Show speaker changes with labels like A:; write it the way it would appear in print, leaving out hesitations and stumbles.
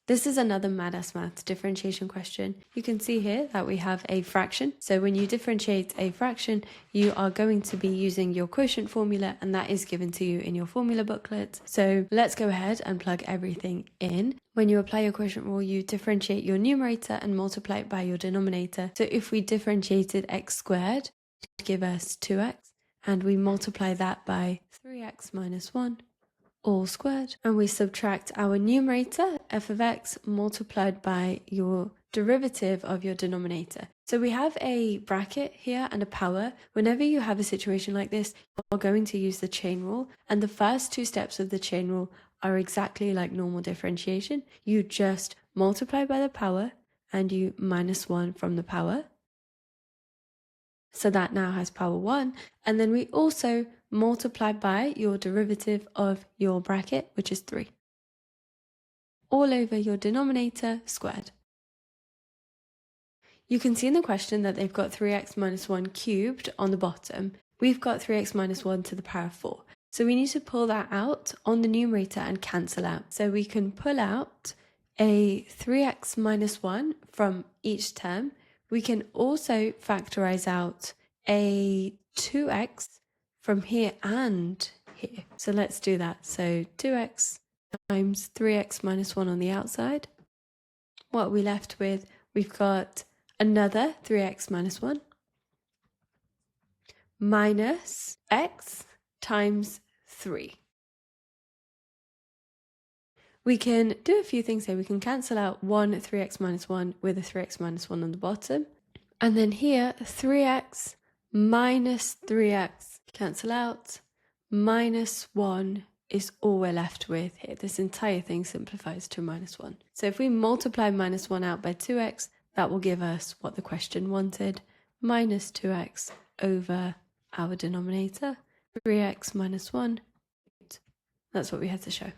A: This is another Madass Maths differentiation question. You can see here that we have a fraction. So when you differentiate a fraction, you are going to be using your quotient formula, and that is given to you in your formula booklet. So let's go ahead and plug everything in. When you apply your quotient rule, you differentiate your numerator and multiply it by your denominator. So if we differentiated x squared, it would give us 2x, and we multiply that by 3x minus 1. All squared, and we subtract our numerator f of x multiplied by your derivative of your denominator. So we have a bracket here and a power. Whenever you have a situation like this, you're going to use the chain rule, and the first two steps of the chain rule are exactly like normal differentiation. You just multiply by the power and you minus 1 from the power. So that now has power 1, and then we also multiply by your derivative of your bracket, which is 3, all over your denominator squared. You can see in the question that they've got 3x minus 1 cubed on the bottom. We've got 3x minus 1 to the power of 4. So we need to pull that out on the numerator and cancel out. So we can pull out a 3x minus 1 from each term. We can also factorize out a 2x from here and here. So let's do that. So 2x times 3x minus 1 on the outside. What are we left with? We've got another 3x minus 1 minus x times 3. We can do a few things here. We can cancel out 3x minus 1 with a 3x minus 1 on the bottom. And then here, 3x minus 3x cancel out. Minus 1 is all we're left with here. This entire thing simplifies to minus 1. So if we multiply minus 1 out by 2x, that will give us what the question wanted. Minus 2x over our denominator. 3x minus 1. That's what we had to show.